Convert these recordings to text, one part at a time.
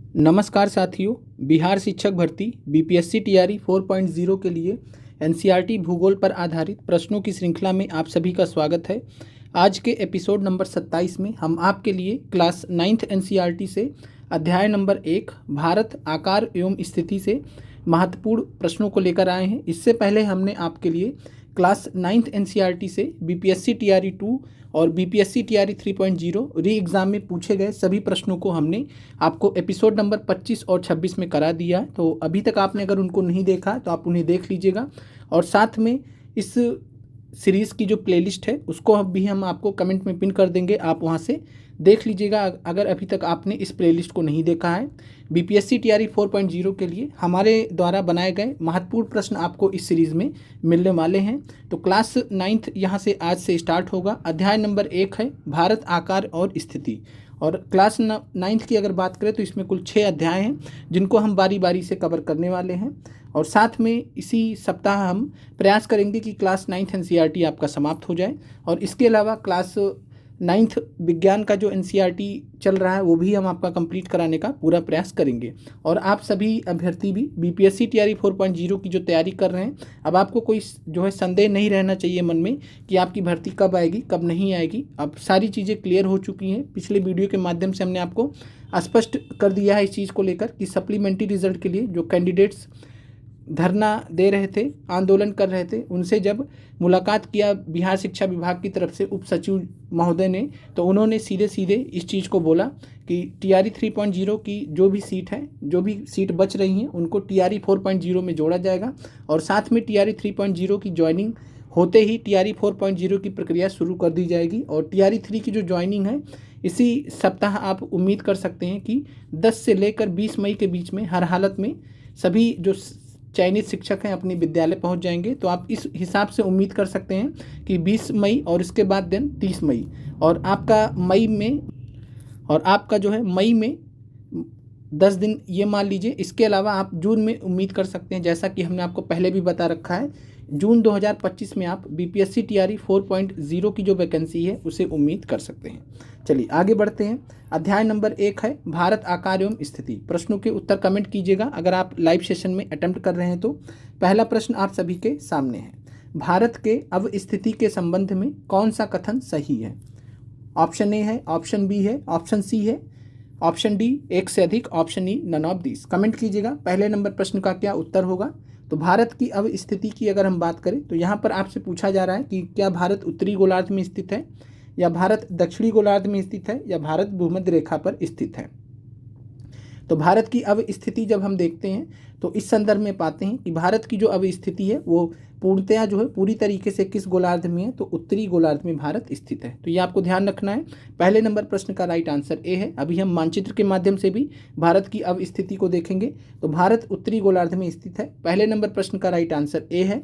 नमस्कार साथियों, बिहार शिक्षक भर्ती बीपीएससी टीआरई 4.0 के लिए एनसीईआरटी भूगोल पर आधारित प्रश्नों की श्रृंखला में आप सभी का स्वागत है। आज के एपिसोड नंबर 27 में हम आपके लिए क्लास 9th एनसीईआरटी से अध्याय नंबर 1 भारत आकार एवं स्थिति से महत्वपूर्ण प्रश्नों को लेकर आए हैं। इससे पहले हमने आपके लिए क्लास 9th एनसीईआरटी से बीपीएससी टीआरई 2 और बीपीएससी टीआरई 3.0 री एग्ज़ाम में पूछे गए सभी प्रश्नों को हमने आपको एपिसोड नंबर 25 और 26 में करा दिया है। तो अभी तक आपने अगर उनको नहीं देखा तो आप उन्हें देख लीजिएगा, और साथ में इस सीरीज़ की जो प्लेलिस्ट है उसको भी हम आपको कमेंट में पिन कर देंगे, आप वहां से देख लीजिएगा अगर अभी तक आपने इस प्लेलिस्ट को नहीं देखा है। बीपीएससी टीआरई 4.0 के लिए हमारे द्वारा बनाए गए महत्वपूर्ण प्रश्न आपको इस सीरीज़ में मिलने वाले हैं। तो क्लास 9th यहाँ से आज से स्टार्ट होगा। अध्याय नंबर 1 है भारत आकार और स्थिति, और क्लास 9th की अगर बात करें तो इसमें कुल 6 अध्याय हैं जिनको हम बारी बारी से कवर करने वाले हैं। और साथ में इसी सप्ताह हम प्रयास करेंगे कि क्लास 9th एनसीईआरटी आपका समाप्त हो जाए, और इसके अलावा क्लास 9th विज्ञान का जो एनसीईआरटी चल रहा है वो भी हम आपका कंप्लीट कराने का पूरा प्रयास करेंगे। और आप सभी अभ्यर्थी भी बीपीएससी टीआरई 4.0 की जो तैयारी कर रहे हैं, अब आपको कोई जो है संदेह नहीं रहना चाहिए मन में कि आपकी भर्ती कब आएगी कब नहीं आएगी। अब सारी चीज़ें क्लियर हो चुकी हैं। पिछले वीडियो के माध्यम से हमने आपको स्पष्ट कर दिया है इस चीज़ को लेकर कि सप्लीमेंट्री रिजल्ट के लिए जो कैंडिडेट्स धरना दे रहे थे, आंदोलन कर रहे थे, उनसे जब मुलाकात किया बिहार शिक्षा विभाग की तरफ से उप सचिव महोदय ने, तो उन्होंने सीधे सीधे इस चीज़ को बोला कि टीआरई 3.0 की जो भी सीट है, जो भी सीट बच रही हैं उनको टीआरई 4.0 में जोड़ा जाएगा, और साथ में टीआरई 3.0 की ज्वाइनिंग होते ही टीआरई 4.0 की प्रक्रिया शुरू कर दी जाएगी। और टीआरई 3 की जो ज्वाइनिंग है इसी सप्ताह आप उम्मीद कर सकते हैं कि 10 से लेकर 20 मई के बीच में हर हालत में सभी जो चयनित शिक्षक हैं अपने विद्यालय पहुंच जाएंगे। तो आप इस हिसाब से उम्मीद कर सकते हैं कि 20 मई और इसके बाद दिन 30 मई, और आपका जो है मई में 10 दिन ये मान लीजिए। इसके अलावा आप जून में उम्मीद कर सकते हैं, जैसा कि हमने आपको पहले भी बता रखा है, जून 2025 में आप बीपीएससी टीआरई 4.0 की जो वैकेंसी है उसे उम्मीद कर सकते हैं। चलिए आगे बढ़ते हैं। अध्याय नंबर 1 है भारत आकार एवं स्थिति। प्रश्नों के उत्तर कमेंट कीजिएगा अगर आप लाइव सेशन में अटेम्प्ट कर रहे हैं तो। पहला प्रश्न आप सभी के सामने है, भारत के अवस्थिति के संबंध में कौन सा कथन सही है? ऑप्शन ए है, ऑप्शन बी है, ऑप्शन सी है, ऑप्शन डी एक से अधिक, option E none of this. Comment कीजिएगा पहले नंबर प्रश्न का क्या उत्तर होगा। तो भारत की अवस्थिति की अगर हम बात करें तो यहाँ पर आपसे पूछा जा रहा है कि क्या भारत उत्तरी गोलार्ध में स्थित है, या भारत दक्षिणी गोलार्ध में स्थित है, या भारत भूमध्य रेखा पर स्थित है। तो भारत की अवस्थिति जब हम देखते हैं तो इस संदर्भ में पाते हैं कि भारत की जो अवस्थिति है वो पूर्णतया जो है पूरी तरीके से किस गोलार्ध में है, तो उत्तरी गोलार्ध में भारत स्थित है। तो ये आपको ध्यान रखना है। पहले नंबर प्रश्न का राइट आंसर ए है। अभी हम मानचित्र के माध्यम से भी भारत की अवस्थिति को देखेंगे। तो भारत उत्तरी गोलार्ध में स्थित है। पहले नंबर प्रश्न का राइट आंसर ए है।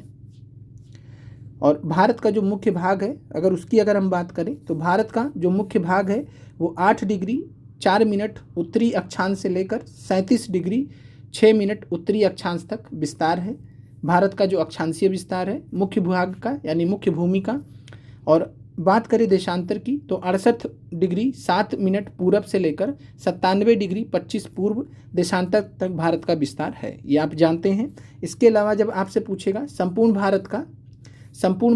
और भारत का जो मुख्य भाग है अगर हम बात करें तो भारत का जो मुख्य भाग है वो 8 डिग्री 4 मिनट उत्तरी अक्षांश से लेकर 37 डिग्री 6 मिनट उत्तरी अक्षांश तक विस्तार है। भारत का जो अक्षांशीय विस्तार है मुख्य भाग का यानी मुख्य भूमि का। और बात करें देशांतर की तो 68 डिग्री 7 मिनट पूरब से लेकर 97 डिग्री 25 पूर्व देशांतर तक भारत का विस्तार है, ये आप जानते हैं। इसके अलावा जब आपसे पूछेगा संपूर्ण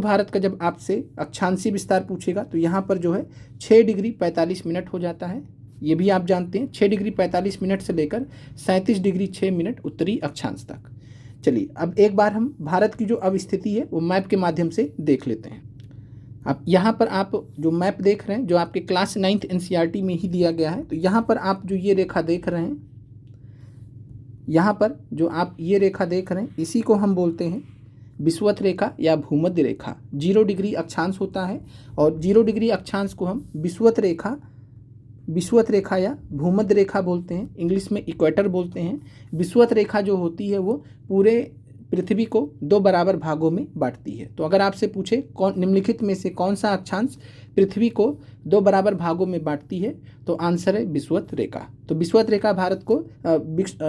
भारत का जब आपसे अक्षांशीय विस्तार पूछेगा तो यहाँ पर जो है 6 डिग्री 45 मिनट हो जाता है, ये भी आप जानते हैं। 6 डिग्री 45 मिनट से लेकर 37 डिग्री 6 मिनट उत्तरी अक्षांश तक। चलिए अब एक बार हम भारत की जो अवस्थिति है वो मैप के माध्यम से देख लेते हैं। अब यहाँ पर आप जो मैप देख रहे हैं जो आपके क्लास 9th एनसीईआरटी में ही दिया गया है, तो यहाँ पर आप जो ये रेखा देख रहे हैं, यहाँ पर जो आप ये रेखा देख रहे हैं इसी को हम बोलते हैं विषुवत रेखा या भूमध्य रेखा। 0 डिग्री अक्षांश होता है, और 0 डिग्री अक्षांश को हम विषुवत रेखा या भूमध्य रेखा बोलते हैं, इंग्लिश में इक्वेटर बोलते हैं। विषुवत रेखा जो होती है वो पूरे पृथ्वी को 2 बराबर भागों में बांटती है। तो अगर आपसे पूछे निम्नलिखित में से कौन सा अक्षांश पृथ्वी को 2 बराबर भागों में बांटती है, तो आंसर है विषुवत रेखा। तो विषुवत रेखा भारत को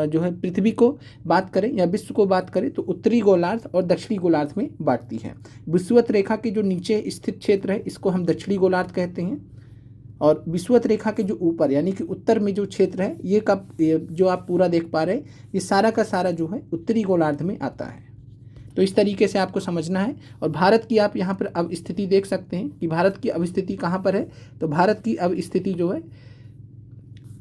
जो है पृथ्वी को बात करें या विश्व को बात करें तो उत्तरी गोलार्ध और दक्षिणी गोलार्ध में बांटती है। विषुवत रेखा के जो नीचे स्थित क्षेत्र है इसको हम दक्षिणी गोलार्ध कहते हैं, और विषुवत रेखा के जो ऊपर यानी कि उत्तर में जो क्षेत्र है ये जो आप पूरा देख पा रहे हैं ये सारा का सारा जो है उत्तरी गोलार्ध में आता है। तो इस तरीके से आपको समझना है। और भारत की आप यहाँ पर अब स्थिति देख सकते हैं कि भारत की अब स्थिति कहाँ पर है। तो भारत की अब स्थिति जो है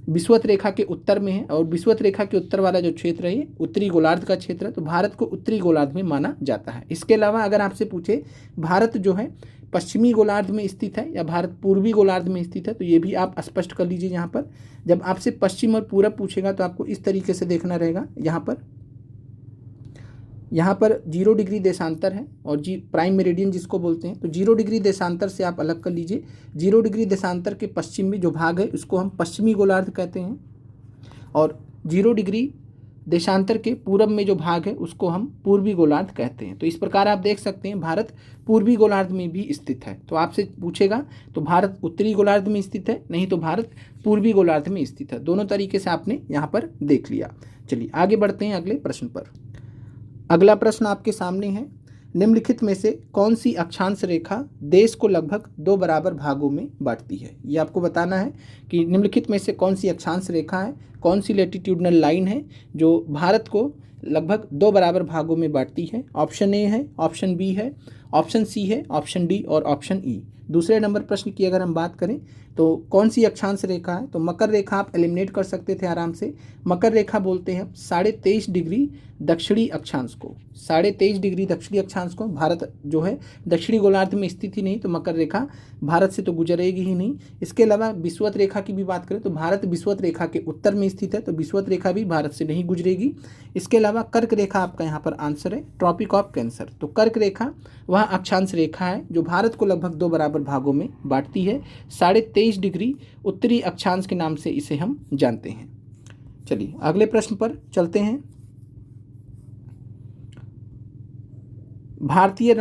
विषुवत रेखा के उत्तर में है और विषुवत रेखा के उत्तर वाला जो क्षेत्र है ये उत्तरी गोलार्ध का क्षेत्र है। तो भारत को उत्तरी गोलार्ध में माना जाता है। इसके अलावा अगर आपसे पूछे भारत जो है पश्चिमी गोलार्ध में स्थित है या भारत पूर्वी गोलार्ध में स्थित है, तो ये भी आप स्पष्ट कर लीजिए। यहाँ पर जब आपसे पश्चिम और पूरब पूछेगा तो आपको इस तरीके से देखना रहेगा। यहाँ पर 0 डिग्री देशांतर है और प्राइम मेरिडियन जिसको बोलते हैं। तो 0 डिग्री देशांतर से आप अलग कर लीजिए। 0 डिग्री देशांतर के पश्चिम में जो भाग है उसको हम पश्चिमी गोलार्ध कहते हैं और 0 डिग्री देशांतर के पूरब में जो भाग है उसको हम पूर्वी गोलार्ध कहते हैं। तो इस प्रकार आप देख सकते हैं भारत पूर्वी गोलार्ध में भी स्थित है। तो आपसे पूछेगा तो भारत उत्तरी गोलार्ध में स्थित है, नहीं तो भारत पूर्वी गोलार्ध में स्थित है। दोनों तरीके से आपने यहाँ पर देख लिया। चलिए आगे बढ़ते हैं अगले प्रश्न पर। अगला प्रश्न आपके सामने है, निम्नलिखित में से कौन सी अक्षांश रेखा देश को लगभग 2 बराबर भागों में बांटती है। ये आपको बताना है कि निम्नलिखित में से कौन सी अक्षांश रेखा है, कौन सी लैटिट्यूडनल लाइन है जो भारत को लगभग 2 बराबर भागों में बांटती है। ऑप्शन ए है, ऑप्शन बी है, ऑप्शन सी है, ऑप्शन डी और ऑप्शन ई। दूसरे नंबर प्रश्न की अगर हम बात करें तो कौन सी अक्षांश रेखा है, तो मकर रेखा आप एलिमिनेट कर सकते थे आराम से। मकर रेखा बोलते हैं 23.5 डिग्री दक्षिणी अक्षांश को, 23.5 डिग्री दक्षिणी अक्षांश को। भारत जो है दक्षिणी गोलार्ध में स्थित ही नहीं, तो मकर रेखा भारत से तो गुजरेगी ही नहीं। इसके अलावा विषुवत रेखा की भी बात करें तो भारत विषुवत रेखा के उत्तर में स्थित है, तो विषुवत रेखा भी भारत से नहीं गुजरेगी। इसके अलावा कर्क रेखा आपका यहाँ पर आंसर है, ट्रॉपिक ऑफ कैंसर। तो कर्क रेखा वह अक्षांश रेखा है जो भारत को लगभग 2 बराबर भागों में बांटती है। 23.5 डिग्री उत्तरी अक्षांश के नाम से इसे हम जानते हैं। चलिए अगले प्रश्न पर चलते हैं। भारतीय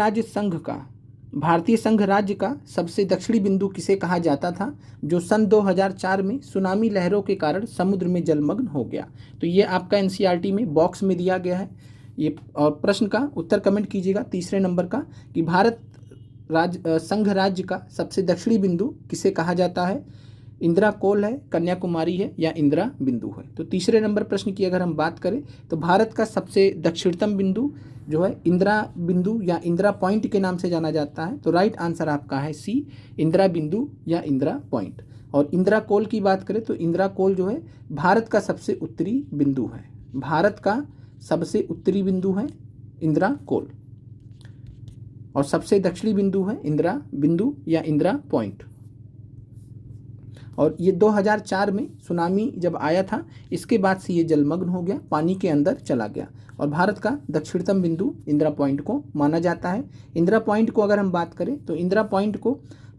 संघ राज्य का सबसे दक्षिणी बिंदु किसे कहा जाता था जो सन 2004 में सुनामी लहरों के कारण समुद्र में जलमग्न हो गया। तो ये आपका एनसीईआरटी में बॉक्स में दिया गया है ये, और प्रश्न का उत्तर कमेंट कीजिएगा तीसरे नंबर का कि भारत संघ राज्य का सबसे दक्षिणी बिंदु किसे कहा जाता है। इंदिरा कोल है, कन्याकुमारी है या इंदिरा बिंदु है। तो तीसरे नंबर प्रश्न की अगर हम बात करें तो भारत का सबसे दक्षिणतम बिंदु जो है इंदिरा बिंदु या इंदिरा पॉइंट के नाम से जाना जाता है। तो राइट आंसर आपका है सी, इंदिरा बिंदु या इंदिरा पॉइंट। और इंदिरा कोल की बात करें तो इंदिरा कोल जो है भारत का सबसे उत्तरी बिंदु है, भारत का सबसे उत्तरी बिंदु है इंदिरा कोल और सबसे दक्षिणी बिंदु है इंदिरा बिंदु या इंदिरा पॉइंट। और ये 2004 में सुनामी जब आया था इसके बाद से ये जलमग्न हो गया, पानी के अंदर चला गया और भारत का दक्षिणतम बिंदु इंदिरा पॉइंट को माना जाता है। इंदिरा पॉइंट को अगर हम बात करें तो इंदिरा पॉइंट को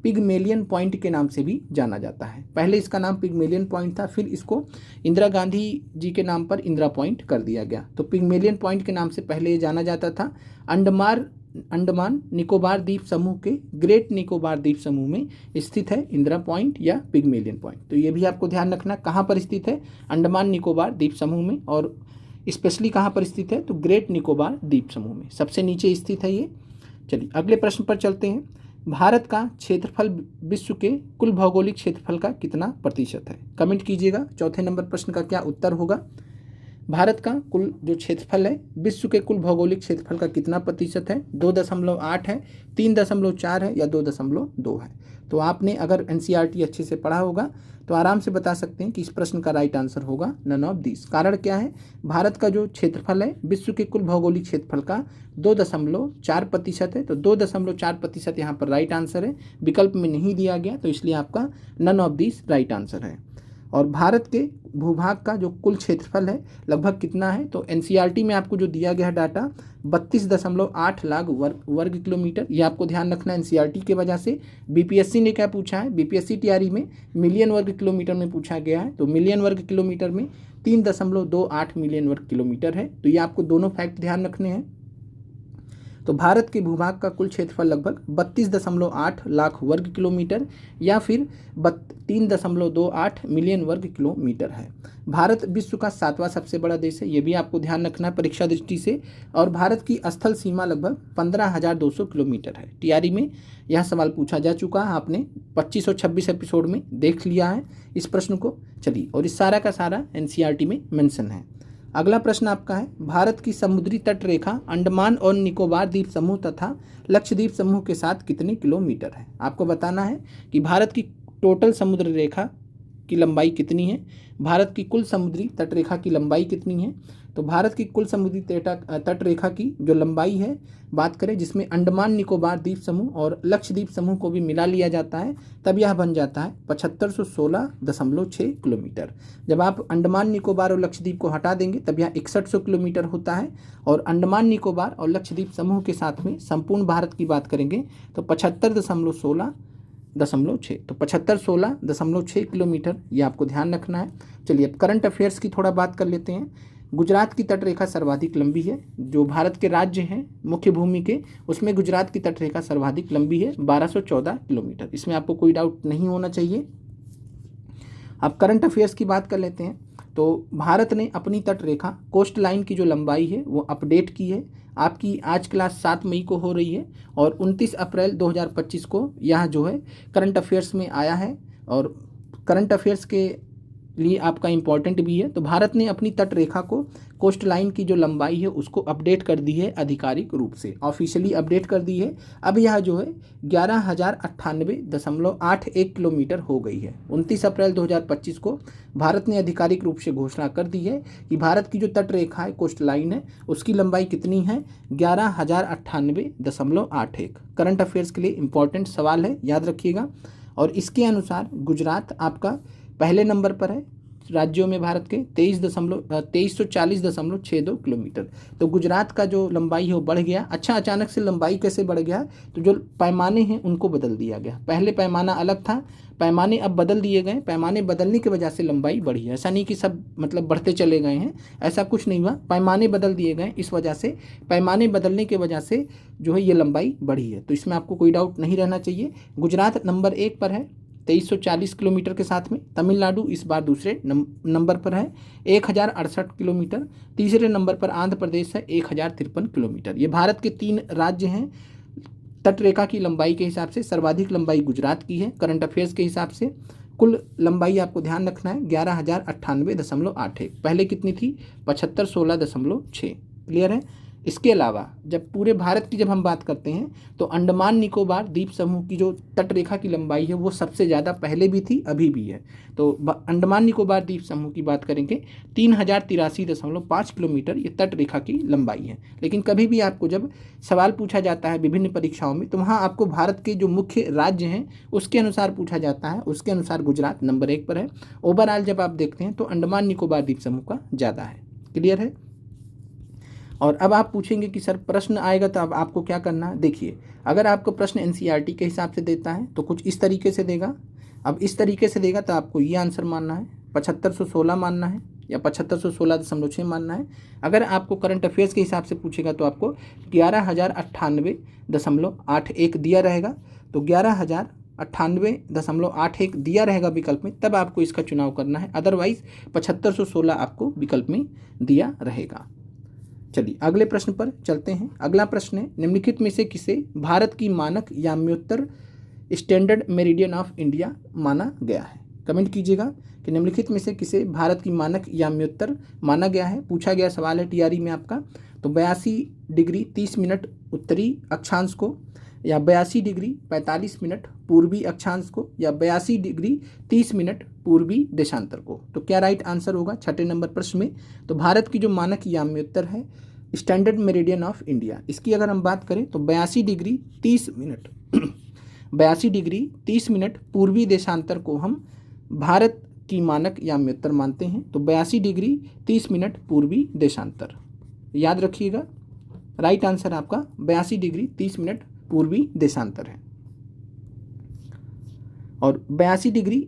पिगमेलियन पॉइंट के नाम से भी जाना जाता है। पहले इसका नाम पिगमेलियन पॉइंट था, फिर इसको इंदिरा गांधी जी के नाम पर इंदिरा पॉइंट कर दिया गया। तो पिगमेलियन पॉइंट के नाम से पहले ये जाना जाता था। अंडमान निकोबार द्वीप समूह के ग्रेट निकोबार द्वीप समूह में स्थित है इंदिरा पॉइंट या पिगमेलियन पॉइंट। तो ये भी आपको ध्यान रखना कहाँ पर स्थित है, अंडमान निकोबार द्वीप समूह में, और स्पेशली कहाँ पर स्थित है तो ग्रेट निकोबार द्वीप समूह में सबसे नीचे स्थित है ये। चलिए अगले प्रश्न पर चलते हैं। भारत का क्षेत्रफल विश्व के कुल भौगोलिक क्षेत्रफल का कितना प्रतिशत है। कमेंट कीजिएगा चौथे नंबर प्रश्न का क्या उत्तर होगा। भारत का कुल जो क्षेत्रफल है विश्व के कुल भौगोलिक क्षेत्रफल का कितना प्रतिशत है। 2.8 है, 3.4 है या 2.2 है। तो आपने अगर एनसीईआरटी अच्छे से पढ़ा होगा तो आराम से बता सकते हैं कि इस प्रश्न का राइट आंसर होगा नन ऑफ दिस। कारण क्या है, भारत का जो क्षेत्रफल है विश्व के कुल भौगोलिक क्षेत्रफल का 2.4% है। तो 2.4% यहाँ पर राइट आंसर है, विकल्प में नहीं दिया गया, तो इसलिए आपका none of this right answer है। और भारत के भूभाग का जो कुल क्षेत्रफल है लगभग कितना है, तो एनसीईआरटी में आपको जो दिया गया डाटा 32.8 लाख वर्ग किलोमीटर। ये आपको ध्यान रखना एनसीईआरटी के वजह से। बीपीएससी ने क्या पूछा है, बीपीएससी टीआरई में मिलियन वर्ग किलोमीटर में पूछा गया है। तो मिलियन वर्ग किलोमीटर में 3.28 मिलियन वर्ग किलोमीटर है। तो ये आपको दोनों फैक्ट ध्यान रखने हैं। तो भारत के भूभाग का कुल क्षेत्रफल लगभग 32.8 लाख वर्ग किलोमीटर या फिर 3.28 मिलियन वर्ग किलोमीटर है। भारत विश्व का 7वां सबसे बड़ा देश है, ये भी आपको ध्यान रखना है परीक्षा दृष्टि से। और भारत की स्थल सीमा लगभग 15,200 किलोमीटर है। टीआरई में यह सवाल पूछा जा चुका है, आपने 25 और 26 एपिसोड में देख लिया है इस प्रश्न को। चलिए, और इस सारा का सारा एनसीईआरटी में मेंशन है। अगला प्रश्न आपका है, भारत की समुद्री तट रेखा अंडमान और निकोबार द्वीप समूह तथा लक्षद्वीप समूह के साथ कितने किलोमीटर है। आपको बताना है कि भारत की टोटल समुद्र रेखा की लंबाई कितनी है, भारत की कुल समुद्री तट रेखा की लंबाई कितनी है। तो भारत की कुल समुद्री तट रेखा की जो लंबाई है बात करें, जिसमें अंडमान निकोबार द्वीप समूह और लक्षद्वीप समूह को भी मिला लिया जाता है, तब यह बन जाता है 7516.6 किलोमीटर। जब आप अंडमान निकोबार और लक्षद्वीप को हटा देंगे तब यह 6100 किलोमीटर होता है। और अंडमान निकोबार और लक्षद्वीप समूह के साथ में संपूर्ण भारत की बात करेंगे तो 75.16.6, तो 7516.6 किलोमीटर, ये आपको ध्यान रखना है। चलिए, अब करंट अफेयर्स की थोड़ा बात कर लेते हैं। गुजरात की तटरेखा सर्वाधिक लंबी है। जो भारत के राज्य हैं मुख्य भूमि के, उसमें गुजरात की तटरेखा सर्वाधिक लंबी है, 1214 किलोमीटर। इसमें आपको कोई डाउट नहीं होना चाहिए। अब करंट अफेयर्स की बात कर लेते हैं। तो भारत ने अपनी तटरेखा कोस्ट लाइन की जो लंबाई है वो अपडेट की है। आपकी आज क्लास 7 मई को हो रही है और 29 अप्रैल 2025 को यह जो है करंट अफेयर्स में आया है और करंट अफेयर्स के लिए आपका इम्पॉर्टेंट भी है। तो भारत ने अपनी तट रेखा को कोस्ट लाइन की जो लंबाई है उसको अपडेट कर दी है, आधिकारिक रूप से ऑफिशियली अपडेट कर दी है। अब यह जो है 11,098.81 किलोमीटर हो गई है। 29 अप्रैल 2025 को भारत ने आधिकारिक रूप से घोषणा कर दी है कि भारत की जो तट रेखा है, कोस्ट लाइन है, उसकी लंबाई कितनी है, 11,098.81। करंट अफेयर्स के लिए इम्पॉर्टेंट सवाल है, याद रखिएगा। और इसके अनुसार गुजरात आपका पहले नंबर पर है राज्यों में भारत के 2340.62 किलोमीटर। तो गुजरात का जो लंबाई है वो बढ़ गया। अच्छा, अचानक से लंबाई कैसे बढ़ गया, तो जो पैमाने हैं उनको बदल दिया गया। पहले पैमाना अलग था, पैमाने अब बदल दिए गए। पैमाने बदलने की वजह से लंबाई बढ़ी है। ऐसा नहीं कि सब मतलब बढ़ते चले गए हैं, ऐसा कुछ नहीं हुआ, पैमाने बदल दिए गए। इस वजह से पैमाने बदलने की वजह से जो है ये लंबाई बढ़ी है। तो इसमें आपको कोई डाउट नहीं रहना चाहिए। गुजरात नंबर 1 पर है 2340 किलोमीटर के साथ में। तमिलनाडु इस बार दूसरे नंबर पर है 1068 किलोमीटर। तीसरे नंबर पर आंध्र प्रदेश है 1053 किलोमीटर। ये भारत के 3 राज्य हैं। तटरेखा की लंबाई के हिसाब से सर्वाधिक लंबाई गुजरात की है। करंट अफेयर्स के हिसाब से कुल लंबाई आपको ध्यान रखना है 11,098.81। पहले कितनी थी, 7516.6। क्लियर है। इसके अलावा जब पूरे भारत की जब हम बात करते हैं तो अंडमान निकोबार द्वीप समूह की जो तटरेखा की लंबाई है वो सबसे ज़्यादा पहले भी थी, अभी भी है। तो अंडमान निकोबार द्वीप समूह की बात करेंगे 3083.5 किलोमीटर ये तटरेखा की लंबाई है। लेकिन कभी भी आपको जब सवाल पूछा जाता है विभिन्न परीक्षाओं में, तो वहाँ आपको भारत के जो मुख्य राज्य हैं उसके अनुसार पूछा जाता है। उसके अनुसार गुजरात नंबर 1 पर है। ओवरऑल जब आप देखते हैं तो अंडमान निकोबार द्वीप समूह का ज़्यादा है। क्लियर है। और अब आप पूछेंगे कि सर प्रश्न आएगा तो अब आपको क्या करना है। देखिए, अगर आपको प्रश्न एनसीईआरटी के हिसाब से देता है तो कुछ इस तरीके से देगा। अब इस तरीके से देगा तो आपको ये आंसर मानना है, 7516 मानना है या 7516.6 मानना है। अगर आपको करंट अफेयर्स के हिसाब से पूछेगा तो आपको 11,098.81 दिया रहेगा। तो 11,098.81 दिया रहेगा विकल्प में, तब आपको इसका चुनाव करना है। अदरवाइज 7516 आपको विकल्प में दिया रहेगा। चलिए अगले प्रश्न पर चलते हैं। अगला प्रश्न है, निम्नलिखित में से किसे भारत की मानक याम्योत्तर स्टैंडर्ड मेरिडियन ऑफ इंडिया माना गया है। कमेंट कीजिएगा कि निम्नलिखित में से किसे भारत की मानक याम्योत्तर माना गया है। पूछा गया सवाल है टीआरई में आपका। तो 82 डिग्री 30 मिनट उत्तरी अक्षांश को, या 82 डिग्री 45 मिनट पूर्वी अक्षांश को, या 82 डिग्री 30 मिनट पूर्वी देशांतर को। तो क्या राइट आंसर होगा 6 नंबर प्रश्न में। तो भारत की जो मानक याम्योत्तर है स्टैंडर्ड मेरिडियन ऑफ इंडिया, इसकी अगर हम बात करें तो 82 डिग्री 30 मिनट 82 डिग्री 30 मिनट पूर्वी देशांतर को हम भारत की मानक याम्योत्तर मानते हैं। तो 82 डिग्री 30 मिनट पूर्वी देशांतर, याद रखिएगा। राइट आंसर आपका 82 डिग्री 30 मिनट पूर्वी देशांतर है। और 82 डिग्री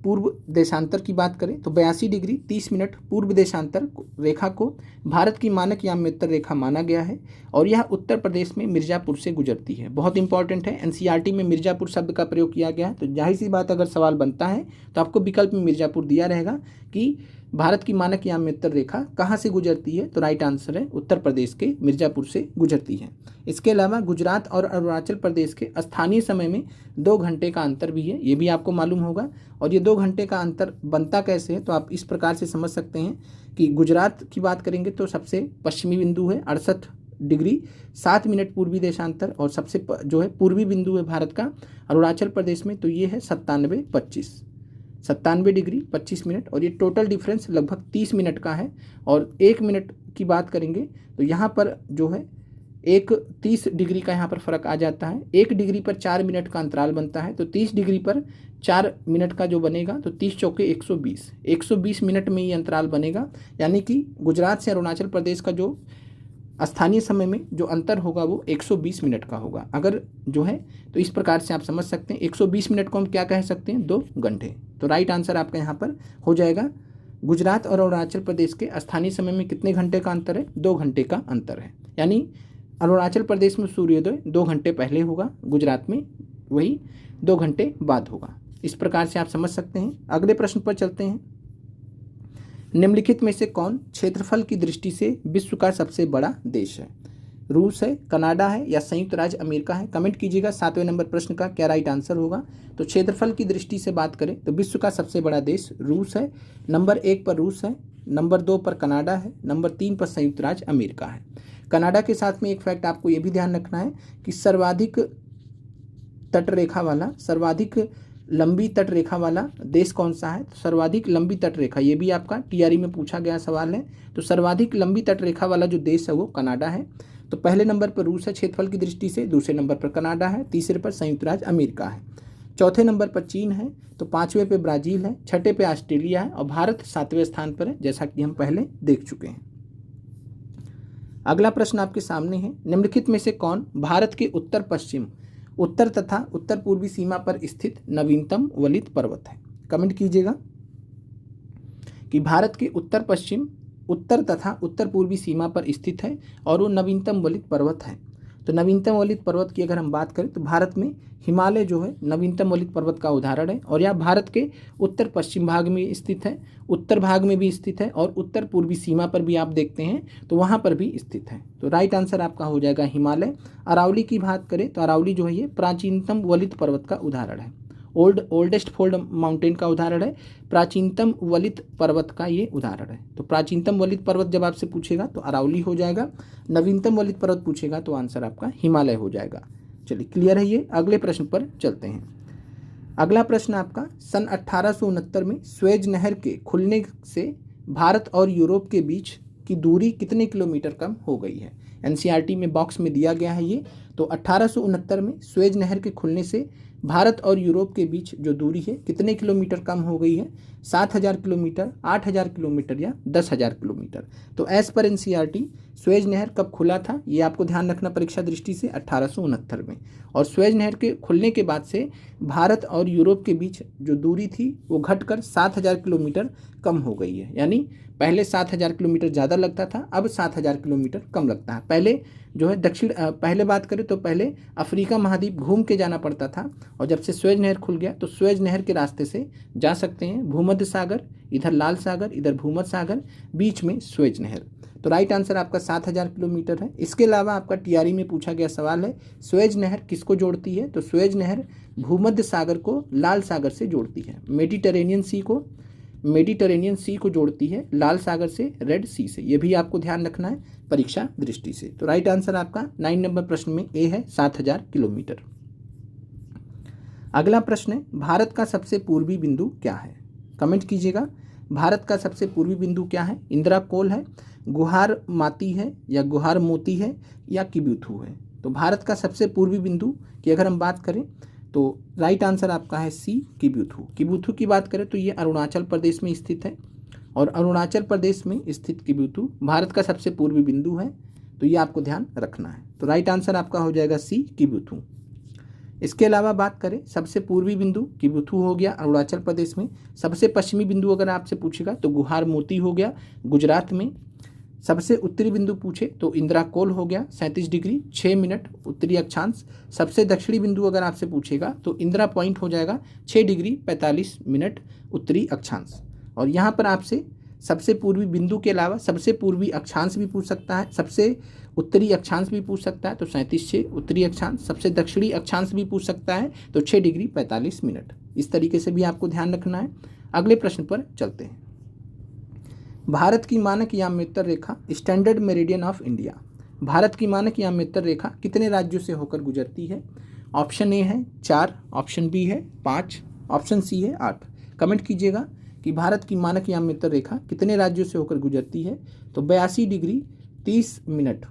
पूर्व देशांतर की बात करें तो 82 डिग्री 30 मिनट पूर्व देशांतर रेखा को भारत की मानक याम्योत्तर रेखा माना गया है और यह उत्तर प्रदेश में मिर्ज़ापुर से गुजरती है। बहुत इंपॉर्टेंट है, एनसीईआरटी में मिर्ज़ापुर शब्द का प्रयोग किया गया है, तो जाहिर सी बात अगर सवाल बनता है तो आपको विकल्प में मिर्ज़ापुर दिया रहेगा कि भारत की मानक याम्योत्तर रेखा कहाँ से गुजरती है, तो राइट आंसर है उत्तर प्रदेश के मिर्ज़ापुर से गुजरती है। इसके अलावा गुजरात और अरुणाचल प्रदेश के स्थानीय समय में 2 घंटे का अंतर भी है, ये भी आपको मालूम होगा। और ये 2 घंटे का अंतर बनता कैसे है, तो आप इस प्रकार से समझ सकते हैं कि गुजरात की बात करेंगे तो सबसे पश्चिमी बिंदु है 68 डिग्री 7 मिनट पूर्वी देशांतर, और सबसे जो है पूर्वी बिंदु है भारत का अरुणाचल प्रदेश में, तो ये है 97 डिग्री 25 मिनट, और ये टोटल डिफरेंस लगभग 30 मिनट का है। और 1 मिनट की बात करेंगे तो यहाँ पर जो है 30 डिग्री का यहाँ पर फ़र्क आ जाता है। 1 डिग्री पर 4 मिनट का अंतराल बनता है, तो 30 डिग्री पर 4 मिनट का जो बनेगा तो 30 चौके 120 मिनट में ये अंतराल बनेगा। यानी कि गुजरात से अरुणाचल प्रदेश का जो स्थानीय समय में जो अंतर होगा वो 120 मिनट का होगा। अगर जो है तो इस प्रकार से आप समझ सकते हैं 120 मिनट को हम क्या कह सकते हैं, 2 घंटे। तो राइट आंसर आपका यहाँ पर हो जाएगा गुजरात और अरुणाचल प्रदेश के स्थानीय समय में कितने घंटे का अंतर है, 2 घंटे का अंतर है। यानी अरुणाचल प्रदेश में सूर्योदय 2 घंटे पहले होगा, गुजरात में वही 2 घंटे बाद होगा। इस प्रकार से आप समझ सकते हैं। अगले प्रश्न पर चलते हैं। निम्नलिखित में से कौन क्षेत्रफल की दृष्टि से विश्व का सबसे बड़ा देश है? रूस है, कनाडा है या संयुक्त राज्य अमेरिका है? कमेंट कीजिएगा 7वें नंबर प्रश्न का क्या राइट आंसर होगा। तो क्षेत्रफल की दृष्टि से बात करें तो विश्व का सबसे बड़ा देश रूस है। नंबर 1 पर रूस है, नंबर 2 पर कनाडा है, नंबर 3 पर संयुक्त राज्य अमेरिका है। कनाडा के साथ में एक फैक्ट आपको ये भी ध्यान रखना है कि सर्वाधिक लंबी तट रेखा वाला देश कौन सा है? तो सर्वाधिक लंबी तट रेखा, ये भी आपका टीआरई में पूछा गया सवाल है। तो सर्वाधिक लंबी तट रेखा वाला जो देश है वो कनाडा है। तो पहले नंबर पर रूस है क्षेत्रफल की दृष्टि से, दूसरे नंबर पर कनाडा है, तीसरे पर संयुक्त राज्य अमेरिका है, चौथे नंबर पर चीन है, तो 5वें पे ब्राज़ील है, 6ठे पे ऑस्ट्रेलिया है और भारत 7वें स्थान पर है, जैसा कि हम पहले देख चुके हैं। अगला प्रश्न आपके सामने है। निम्नलिखित में से कौन भारत के उत्तर पश्चिम, उत्तर तथा उत्तर पूर्वी सीमा पर स्थित नवीनतम वलित पर्वत है? कमेंट कीजिएगा कि भारत के उत्तर पश्चिम, उत्तर तथा उत्तर पूर्वी सीमा पर स्थित है और वो नवीनतम वलित पर्वत है। तो नवीनतम वलित पर्वत की अगर हम बात करें तो भारत में हिमालय जो है नवीनतम वलित पर्वत का उदाहरण है, और यह भारत के उत्तर पश्चिम भाग में स्थित है, उत्तर भाग में भी स्थित है और उत्तर पूर्वी सीमा पर भी आप देखते हैं तो वहाँ पर भी स्थित है। तो राइट आंसर आपका हो जाएगा हिमालय। अरावली की बात करें तो अरावली जो है ये प्राचीनतम वलित पर्वत का उदाहरण है, ओल्डेस्ट फोल्ड माउंटेन का उदाहरण है, प्राचीनतम वलित पर्वत का ये उदाहरण है। तो प्राचीनतम वलित पर्वत जब आपसे पूछेगा तो अरावली हो जाएगा, नवीनतम वलित पर्वत पूछेगा तो आंसर आपका हिमालय हो जाएगा। चलिए क्लियर है ये। अगले प्रश्न पर चलते हैं। अगला प्रश्न आपका सन 1869 में स्वेज नहर के खुलने से भारत और यूरोप के बीच की दूरी कितने किलोमीटर कम हो गई है? एनसीईआरटी में बॉक्स में दिया गया है ये। तो 1869 में स्वेज नहर के खुलने से भारत और यूरोप के बीच जो दूरी है कितने किलोमीटर कम हो गई है? 7000 किलोमीटर, 8000 किलोमीटर या 10,000 किलोमीटर? तो एज पर एनसीईआरटी स्वेज नहर कब खुला था ये आपको ध्यान रखना परीक्षा दृष्टि से, 1869 में। और स्वेज नहर के खुलने के बाद से भारत और यूरोप के बीच जो दूरी थी वो घटकर 7000 किलोमीटर कम हो गई है। यानी पहले 7000 किलोमीटर ज़्यादा लगता था, अब 7000 किलोमीटर कम लगता है। पहले जो है पहले बात करें तो पहले अफ्रीका महाद्वीप घूम के जाना पड़ता था, और जब से स्वेज नहर खुल गया तो स्वेज नहर के रास्ते से जा सकते हैं। भूमध्य सागर, इधर लाल सागर, इधर भूमध्य सागर, बीच में स्वेज नहर। तो राइट आंसर आपका 7000 किलोमीटर है। इसके अलावा आपका टीआरई में पूछा गया सवाल है स्वेज नहर किसको जोड़ती है? तो स्वेज नहर भूमध्य सागर को लाल सागर से जोड़ती है, मेडिटेरेनियन सी को जोड़ती है लाल सागर से, रेड सी से। ये भी आपको ध्यान रखना है परीक्षा दृष्टि से। तो राइट आंसर आपका 9 नंबर प्रश्न में ए है, 7000 किलोमीटर। अगला प्रश्न है भारत का सबसे पूर्वी बिंदु क्या है? कमेंट कीजिएगा भारत का सबसे पूर्वी बिंदु क्या है? इंदिरा कोल है, गुहार माती है या गुहार मोती है या किबुथु है? तो भारत का सबसे पूर्वी बिंदु की अगर हम बात करें तो राइट आंसर आपका है सी, किबुथु। किबुथु की बात करें तो ये अरुणाचल प्रदेश में स्थित है, और अरुणाचल प्रदेश में स्थित किबुथु भारत का सबसे पूर्वी बिंदु है। तो ये आपको ध्यान रखना है। तो राइट आंसर आपका हो जाएगा सी, किबुथु। इसके अलावा बात करें सबसे पूर्वी बिंदु किबुथु हो गया अरुणाचल प्रदेश में। सबसे पश्चिमी बिंदु अगर आपसे पूछेगा तो गुहार मोती हो गया गुजरात में। सबसे उत्तरी बिंदु पूछे तो इंदिरा कोल हो गया 37 डिग्री 6 मिनट उत्तरी अक्षांश। सबसे दक्षिणी बिंदु अगर आपसे पूछेगा तो इंदिरा पॉइंट हो जाएगा 6 डिग्री 45 मिनट उत्तरी अक्षांश। और यहाँ पर आपसे सबसे पूर्वी बिंदु के अलावा सबसे पूर्वी अक्षांश भी पूछ सकता है, सबसे उत्तरी अक्षांश भी पूछ सकता है तो 37.6 उत्तरी अक्षांश। सबसे दक्षिणी अक्षांश भी पूछ सकता है तो 6 डिग्री 45 मिनट। इस तरीके से भी आपको ध्यान रखना है। अगले प्रश्न पर चलते हैं। भारत की मानक याम्योत्तर रेखा standard meridian of India, Bharat की मानक याम्योत्तर रेखा कितने राज्यों से होकर गुजरती है? ऑप्शन ए है 4, ऑप्शन बी है 5, ऑप्शन सी है 8। कमेंट कीजिएगा कि भारत की मानक याम्योत्तर रेखा कितने राज्यों से होकर गुजरती है। तो 82 डिग्री 30 मिनट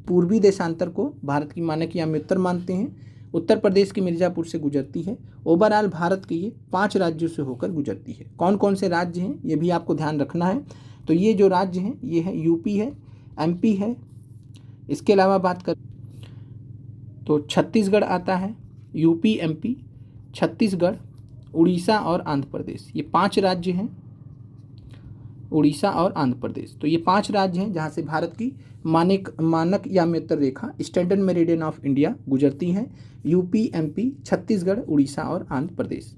पूर्वी देशांतर को भारत की मानक याम्योत्तर मानते हैं। उत्तर प्रदेश के मिर्ज़ापुर से गुजरती है। ओवरऑल भारत के ये 5 राज्यों से होकर गुजरती है। कौन कौन से राज्य हैं ये भी आपको ध्यान रखना है। तो ये जो राज्य हैं ये है यूपी है, एमपी है, इसके अलावा बात कर तो छत्तीसगढ़ आता है, यूपी, एमपी, छत्तीसगढ़, उड़ीसा और आंध्र प्रदेश। ये 5 राज्य हैं, उड़ीसा और आंध्र प्रदेश। तो ये 5 राज्य हैं जहाँ से भारत की मानक याम्योत्तर रेखा स्टैंडर्ड मेरिडियन ऑफ इंडिया गुजरती है। यूपी, एमपी, छत्तीसगढ़, उड़ीसा और आंध्र प्रदेश।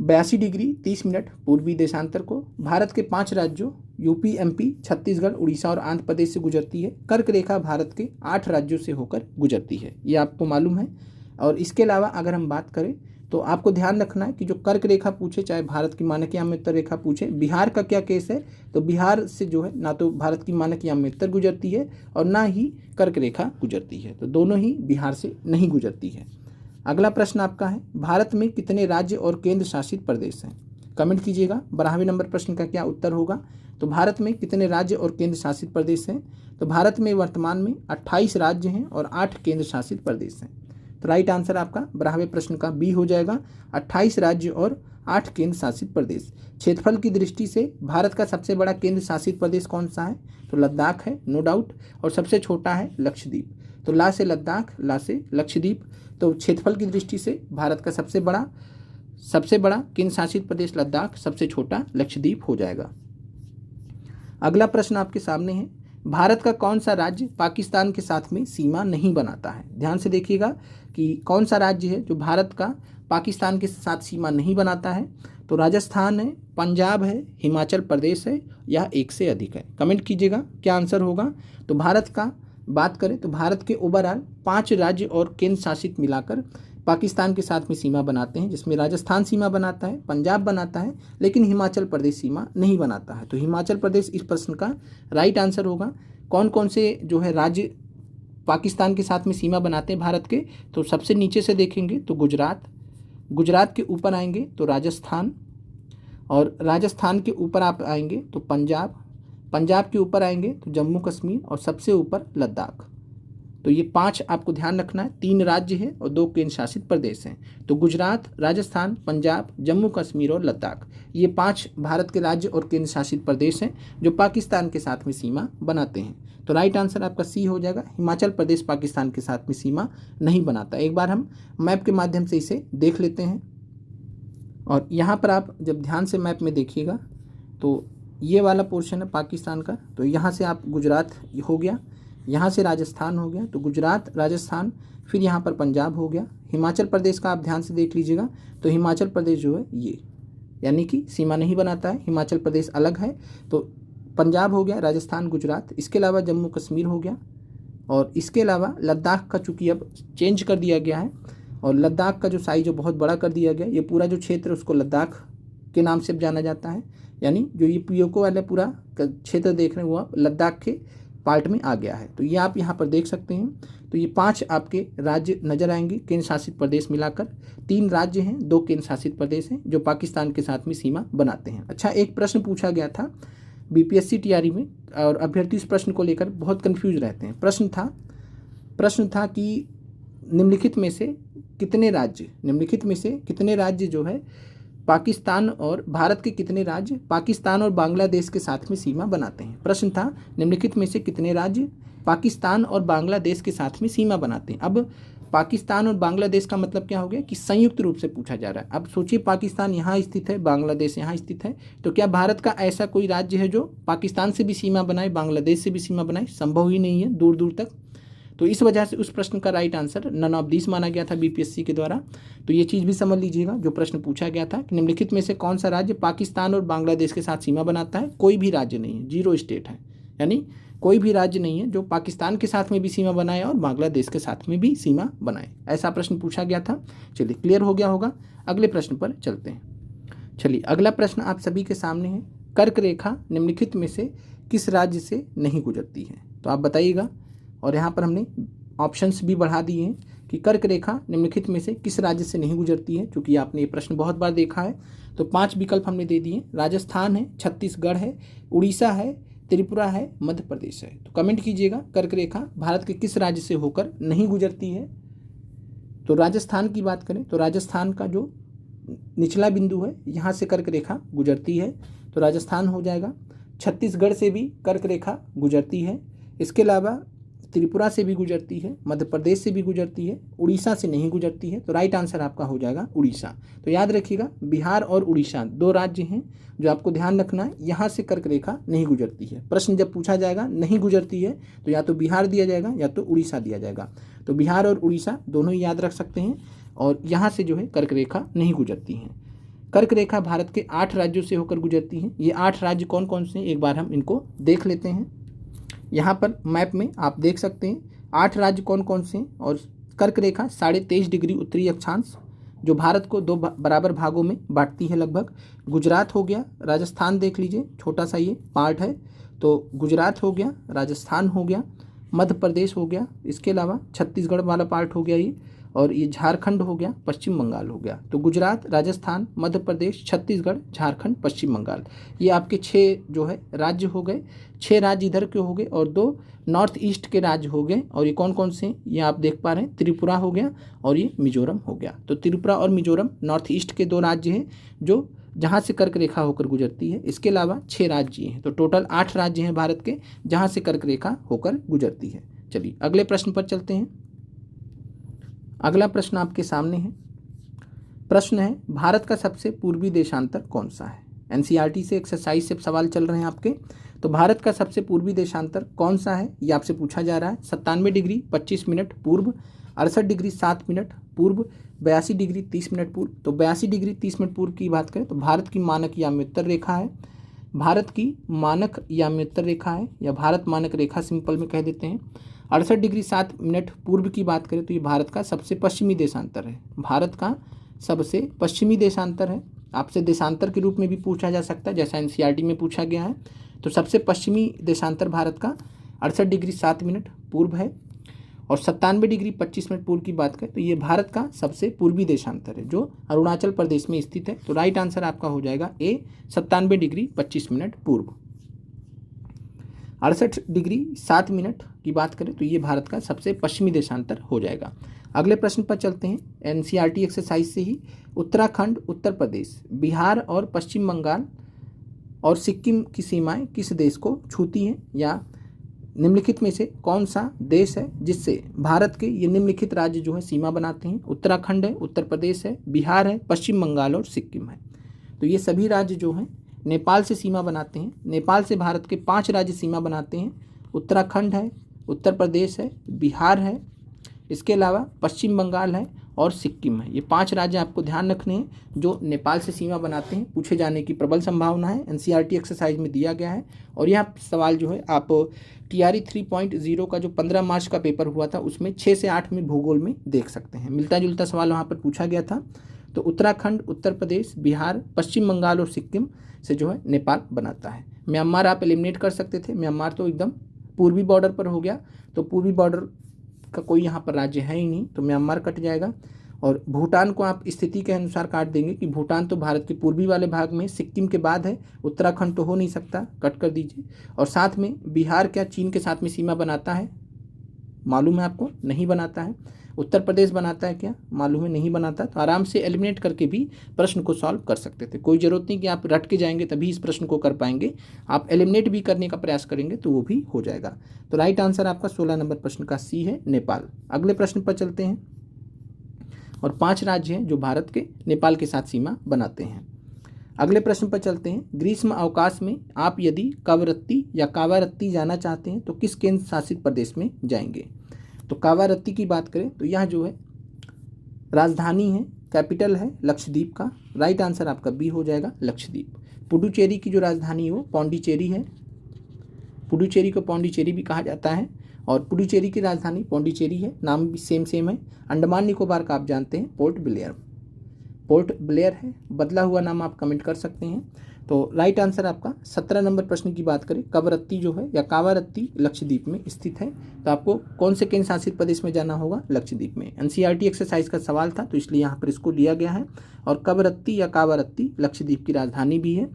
82 डिग्री 30 मिनट पूर्वी देशांतर को भारत के 5 राज्यों यूपी, एमपी, छत्तीसगढ़, उड़ीसा और आंध्र प्रदेश से गुजरती है। कर्क रेखा भारत के 8 राज्यों से होकर गुजरती है, ये आपको मालूम है। और इसके अलावा अगर हम बात करें तो आपको ध्यान रखना है कि जो कर्क रेखा पूछे, चाहे भारत की मानक याम्योत्तर रेखा पूछे, बिहार का क्या केस है, तो बिहार से जो है ना तो भारत की मानक याम्योत्तर गुजरती है और ना ही कर्क रेखा गुजरती है, तो दोनों ही बिहार से नहीं गुजरती है। अगला प्रश्न आपका है, भारत में कितने राज्य और केंद्र शासित प्रदेश हैं? कमेंट कीजिएगा 12वें नंबर प्रश्न का क्या उत्तर होगा। तो भारत में कितने राज्य और केंद्र शासित प्रदेश हैं? तो भारत में वर्तमान में 28 राज्य हैं और 8 केंद्र शासित प्रदेश हैं। तो राइट आंसर आपका 12वें प्रश्न का बी हो जाएगा, 28 राज्य और 8 केंद्र शासित प्रदेश। क्षेत्रफल की दृष्टि से भारत का सबसे बड़ा केंद्र शासित प्रदेश कौन सा है? तो लद्दाख है, नो डाउट। और सबसे छोटा है लक्षद्वीप। तो ला से लद्दाख, ला से लक्षद्वीप। तो क्षेत्रफल की दृष्टि से भारत का सबसे बड़ा केंद्र शासित प्रदेश लद्दाख, सबसे छोटा लक्षद्वीप हो जाएगा। अगला प्रश्न आपके सामने है, भारत का कौन सा राज्य पाकिस्तान के साथ में सीमा नहीं बनाता है? ध्यान से देखिएगा कि कौन सा राज्य है जो भारत का पाकिस्तान के साथ सीमा नहीं बनाता है। तो राजस्थान है, पंजाब है, हिमाचल प्रदेश है या एक से अधिक है। कमेंट कीजिएगा क्या आंसर होगा। तो भारत का बात करें तो भारत के ओवरऑल 5 राज्य और केंद्र शासित मिलाकर पाकिस्तान के साथ में सीमा बनाते हैं, जिसमें राजस्थान सीमा बनाता है, पंजाब बनाता है, लेकिन हिमाचल प्रदेश सीमा नहीं बनाता है। तो हिमाचल प्रदेश इस प्रश्न का राइट आंसर होगा। कौन कौन से जो है राज्य पाकिस्तान के साथ में सीमा बनाते हैं भारत के? तो सबसे नीचे से देखेंगे तो गुजरात के ऊपर आएंगे तो राजस्थान, और राजस्थान के ऊपर आप आएंगे तो पंजाब के ऊपर आएंगे तो जम्मू कश्मीर और सबसे ऊपर लद्दाख। तो ये 5 आपको ध्यान रखना है। 3 राज्य है और 2 केंद्र शासित प्रदेश हैं। तो गुजरात, राजस्थान, पंजाब, जम्मू कश्मीर और लद्दाख, ये 5 भारत के राज्य और केंद्र शासित प्रदेश हैं जो पाकिस्तान के साथ में सीमा बनाते हैं। तो राइट आंसर आपका सी हो जाएगा, हिमाचल प्रदेश पाकिस्तान के साथ में सीमा नहीं बनाता। एक बार हम मैप के माध्यम से इसे देख लेते हैं। और यहाँ पर आप जब ध्यान से मैप में देखिएगा तो ये वाला पोर्शन है पाकिस्तान का। तो यहाँ से आप गुजरात हो गया, यहाँ से राजस्थान हो गया, तो गुजरात, राजस्थान, फिर यहाँ पर पंजाब हो गया। हिमाचल प्रदेश का आप ध्यान से देख लीजिएगा तो हिमाचल प्रदेश जो है ये यानी कि सीमा नहीं बनाता है, हिमाचल प्रदेश अलग है। तो पंजाब हो गया, राजस्थान, गुजरात, इसके अलावा जम्मू कश्मीर हो गया, और इसके अलावा लद्दाख का चूँकि अब चेंज कर दिया गया है और लद्दाख का जो साइज जो बहुत बड़ा कर दिया गया, ये पूरा जो क्षेत्र उसको लद्दाख के नाम से जाना जाता है। यानी जो ये पीओके वाला पूरा क्षेत्र देख रहे हैं वो आप लद्दाख के पार्ट में आ गया है। तो ये आप यहाँ पर देख सकते हैं। तो ये 5 आपके राज्य नजर आएंगे केंद्र शासित प्रदेश मिलाकर। 3 राज्य हैं, 2 केंद्र शासित प्रदेश हैं जो पाकिस्तान के साथ में सीमा बनाते हैं। अच्छा, एक प्रश्न पूछा गया था बीपीएससी टीआरई में और अभ्यर्थी इस प्रश्न को लेकर बहुत कंफ्यूज रहते हैं। प्रश्न था कि निम्नलिखित में से कितने राज्य जो है पाकिस्तान और भारत के कितने राज्य पाकिस्तान और बांग्लादेश के साथ में सीमा बनाते हैं। प्रश्न था निम्नलिखित में से कितने राज्य पाकिस्तान और बांग्लादेश के साथ में सीमा बनाते हैं। अब पाकिस्तान और बांग्लादेश का मतलब क्या हो गया कि संयुक्त रूप से पूछा जा रहा है। अब सोचिए पाकिस्तान यहाँ स्थित है, बांग्लादेश यहाँ स्थित है, तो क्या भारत का ऐसा कोई राज्य है जो पाकिस्तान से भी सीमा बनाए, बांग्लादेश से भी सीमा बनाए? संभव ही नहीं है दूर दूर तक। तो इस वजह से उस प्रश्न का right answer none of this माना गया था बीपीएससी के द्वारा। तो ये चीज़ भी समझ लीजिएगा, जो प्रश्न पूछा गया था कि निम्नलिखित में से कौन सा राज्य पाकिस्तान और बांग्लादेश के साथ सीमा बनाता है? कोई भी राज्य नहीं है, 0 स्टेट है, यानी कोई भी राज्य नहीं है जो पाकिस्तान के साथ में भी सीमा बनाए और बांग्लादेश के साथ में भी सीमा बनाए। ऐसा प्रश्न पूछा गया था। चलिए, क्लियर हो गया होगा। अगले प्रश्न पर चलते हैं। चलिए, अगला प्रश्न आप सभी के सामने है, कर्क रेखा निम्नलिखित में से किस राज्य से नहीं गुजरती है? तो आप बताइएगा। और यहाँ पर हमने ऑप्शंस भी बढ़ा दिए हैं कि कर्क रेखा निम्नलिखित में से किस राज्य से नहीं गुजरती है, क्योंकि आपने ये प्रश्न बहुत बार देखा है। तो 5 विकल्प हमने दे दिए। राजस्थान है, छत्तीसगढ़ है, उड़ीसा है, त्रिपुरा है, मध्य प्रदेश है। तो कमेंट कीजिएगा, कर्क रेखा भारत के किस राज्य से होकर नहीं गुजरती है? तो राजस्थान की बात करें तो राजस्थान का जो निचला बिंदु है यहाँ से कर्क रेखा गुजरती है, तो राजस्थान हो जाएगा। छत्तीसगढ़ से भी कर्क रेखा गुजरती है। इसके अलावा त्रिपुरा से भी गुजरती है, मध्य प्रदेश से भी गुजरती है, उड़ीसा से नहीं गुजरती है। तो राइट आंसर आपका हो जाएगा उड़ीसा। तो याद रखिएगा, बिहार और उड़ीसा 2 राज्य हैं जो आपको ध्यान रखना है, यहाँ से कर्क रेखा नहीं गुजरती है। प्रश्न जब पूछा जाएगा नहीं गुजरती है तो या तो बिहार दिया जाएगा या तो उड़ीसा दिया जाएगा। तो बिहार और उड़ीसा दोनों ही याद रख सकते हैं, और यहाँ से जो है कर्क रेखा नहीं गुजरती हैं। कर्क रेखा भारत के 8 राज्यों से होकर गुजरती हैं। ये 8 राज्य कौन कौन से हैं, एक बार हम इनको देख लेते हैं। यहाँ पर मैप में आप देख सकते हैं 8 राज्य कौन कौन से हैं। और कर्क रेखा 23.5 डिग्री उत्तरी अक्षांश जो भारत को 2 बराबर भागों में बांटती है लगभग। गुजरात हो गया, राजस्थान देख लीजिए, छोटा सा ये पार्ट है, तो गुजरात हो गया, राजस्थान हो गया, मध्य प्रदेश हो गया, इसके अलावा छत्तीसगढ़ वाला पार्ट हो गया ये, और ये झारखंड हो गया, पश्चिम बंगाल हो गया। तो गुजरात, राजस्थान, मध्य प्रदेश, छत्तीसगढ़, झारखंड, पश्चिम बंगाल, ये आपके 6 जो है राज्य हो गए। 6 राज्य इधर के हो गए और 2 नॉर्थ ईस्ट के राज्य हो गए। और ये कौन कौन से, ये आप देख पा रहे हैं, त्रिपुरा हो गया और ये मिजोरम हो गया। तो त्रिपुरा और मिजोरम नॉर्थ ईस्ट के 2 राज्य हैं जो जहाँ से कर्क रेखा होकर गुजरती है। इसके अलावा 6 राज्य हैं, तो टोटल 8 राज्य हैं भारत के जहाँ से कर्क रेखा होकर गुजरती है। चलिए, अगले प्रश्न पर चलते हैं। अगला प्रश्न आपके सामने है। प्रश्न है, भारत का सबसे पूर्वी देशांतर कौन सा है? एनसीईआरटी से एक्सरसाइज से सवाल चल रहे हैं आपके। तो भारत का सबसे पूर्वी देशांतर कौन सा है, ये आपसे पूछा जा रहा है। 97 डिग्री 25 मिनट पूर्व, 68 डिग्री 7 मिनट पूर्व, 82 डिग्री 30 मिनट पूर्व। तो 82 डिग्री 30 मिनट पूर्व की बात करें तो भारत की मानक याम्योत्तर रेखा है। भारत की मानक याम्योत्तर रेखा है, या भारत मानक रेखा सिंपल में कह देते हैं। 68 डिग्री 7 मिनट पूर्व की बात करें तो ये भारत का सबसे पश्चिमी देशांतर है। भारत का सबसे पश्चिमी देशांतर है। आपसे देशांतर के रूप में भी पूछा जा सकता है, जैसा एनसीईआरटी में पूछा गया है। तो सबसे पश्चिमी देशांतर भारत का 68 डिग्री 7 मिनट पूर्व है। और 97 डिग्री 25 मिनट पूर्व की बात करें तो ये भारत का सबसे पूर्वी देशांतर है जो अरुणाचल प्रदेश में स्थित है। तो राइट आंसर आपका हो जाएगा ए, 97 डिग्री 25 मिनट पूर्व। 68 डिग्री 7 मिनट की बात करें तो ये भारत का सबसे पश्चिमी देशांतर हो जाएगा। अगले प्रश्न पर चलते हैं। एनसीईआरटी एक्सरसाइज से ही, उत्तराखंड, उत्तर प्रदेश, बिहार और पश्चिम बंगाल और सिक्किम की सीमाएं किस देश को छूती हैं, या निम्नलिखित में से कौन सा देश है जिससे भारत के ये निम्नलिखित राज्य जो है सीमा बनाते हैं? उत्तराखंड है, उत्तर प्रदेश है, बिहार है, पश्चिम बंगाल और सिक्किम है। तो ये सभी राज्य जो हैं नेपाल से सीमा बनाते हैं। नेपाल से भारत के 5 राज्य सीमा बनाते हैं। उत्तराखंड है, उत्तर प्रदेश है, बिहार है, इसके अलावा पश्चिम बंगाल है और सिक्किम है। ये 5 राज्य आपको ध्यान रखने हैं जो नेपाल से सीमा बनाते हैं। पूछे जाने की प्रबल संभावना है, एनसीईआरटी एक्सरसाइज में दिया गया है। और यह सवाल जो है आप टीआरई 3.0 का जो 15 मार्च का पेपर हुआ था उसमें 6 से 8 में भूगोल में देख सकते हैं। मिलता जुलता सवाल वहाँ पर पूछा गया था। तो उत्तराखंड, उत्तर प्रदेश, बिहार, पश्चिम बंगाल और सिक्किम से जो है नेपाल बनाता है। म्यांमार आप एलिमिनेट कर सकते थे, म्यांमार तो एकदम पूर्वी बॉर्डर पर हो गया, तो पूर्वी बॉर्डर का कोई यहाँ पर राज्य है ही नहीं, तो म्यांमार कट जाएगा। और भूटान को आप स्थिति के अनुसार काट देंगे कि भूटान तो भारत के पूर्वी वाले भाग में सिक्किम के बाद है, उत्तराखंड तो हो नहीं सकता, कट कर दीजिए। और साथ में बिहार क्या चीन के साथ में सीमा बनाता है? मालूम है आपको, नहीं बनाता है। उत्तर प्रदेश बनाता है क्या? मालूम है, नहीं बनाता। तो आराम से एलिमिनेट करके भी प्रश्न को सॉल्व कर सकते थे। कोई ज़रूरत नहीं कि आप रट के जाएंगे तभी इस प्रश्न को कर पाएंगे, आप एलिमिनेट भी करने का प्रयास करेंगे तो वो भी हो जाएगा। तो राइट आंसर आपका 16 नंबर प्रश्न का सी है, नेपाल। अगले प्रश्न पर चलते हैं। और 5 राज्य हैं जो भारत के नेपाल के साथ सीमा बनाते हैं। अगले प्रश्न पर चलते हैं। ग्रीष्म अवकाश में आप यदि कवरत्ती या कावारत्ती जाना चाहते हैं तो किस केंद्र शासित प्रदेश में जाएंगे? तो कावारत्ती की बात करें तो यह जो है राजधानी है, कैपिटल है लक्षद्वीप का। राइट आंसर आपका बी हो जाएगा, लक्षद्वीप। पुडुचेरी की जो राजधानी है वो पौंडीचेरी है। पुडुचेरी को पौंडीचेरी भी कहा जाता है और पुडुचेरी की राजधानी पौंडीचेरी है, नाम भी सेम है। अंडमान निकोबार का आप जानते हैं पोर्ट ब्लेयर है। बदला हुआ नाम आप कमेंट कर सकते हैं। तो राइट आंसर आपका 17 नंबर प्रश्न की बात करें, कवरत्ती जो है या कावारत्ती लक्षद्वीप में स्थित है। तो आपको कौन से केंद्र शासित प्रदेश में जाना होगा? लक्षद्वीप में। एनसीईआरटी एक्सरसाइज का सवाल था तो इसलिए यहाँ पर इसको लिया गया है। और कवरत्ती या कावारत्ती लक्षद्वीप की राजधानी भी है।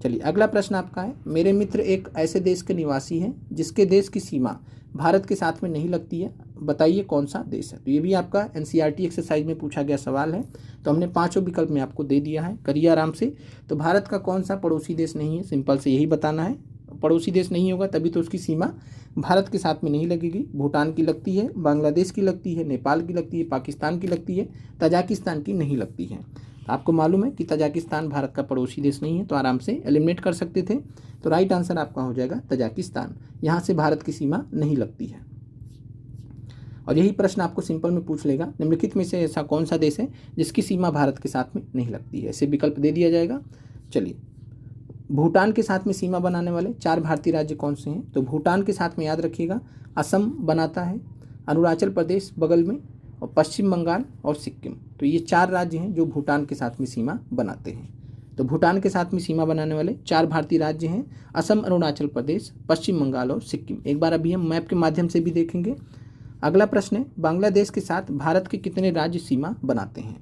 चलिए अगला प्रश्न आपका है। मेरे मित्र एक ऐसे देश के निवासी हैं जिसके देश की सीमा भारत के साथ में नहीं लगती है, बताइए कौन सा देश है? तो ये भी आपका एनसीईआरटी एक्सरसाइज में पूछा गया सवाल है। तो हमने 5 विकल्प में आपको दे दिया है, करिए आराम से। तो भारत का कौन सा पड़ोसी देश नहीं है? सिंपल से यही बताना है। पड़ोसी देश नहीं होगा तभी तो उसकी सीमा भारत के साथ में नहीं लगेगी। भूटान की लगती है, बांग्लादेश की लगती है, नेपाल की लगती है, पाकिस्तान की लगती है, तजाकिस्तान की नहीं लगती है। आपको मालूम है कि तजाकिस्तान भारत का पड़ोसी देश नहीं है, तो आराम से एलिमिनेट कर सकते थे। तो राइट आंसर आपका हो जाएगा तजाकिस्तान। यहाँ से भारत की सीमा नहीं लगती है। और यही प्रश्न आपको सिंपल में पूछ लेगा, निम्नलिखित में से ऐसा कौन सा देश है जिसकी सीमा भारत के साथ में नहीं लगती है? ऐसे विकल्प दे दिया जाएगा। चलिए, भूटान के साथ में सीमा बनाने वाले 4 भारतीय राज्य कौन से हैं? तो भूटान के साथ में याद रखिएगा असम बनाता है, अरुणाचल प्रदेश बगल में, और पश्चिम बंगाल और सिक्किम। तो ये 4 राज्य हैं जो भूटान के साथ में सीमा बनाते हैं। तो भूटान के साथ में सीमा बनाने वाले 4 भारतीय राज्य हैं असम, अरुणाचल प्रदेश, पश्चिम बंगाल और सिक्किम। एक बार अभी हम मैप के माध्यम से भी देखेंगे। अगला प्रश्न है, बांग्लादेश के साथ भारत के कितने राज्य सीमा बनाते हैं?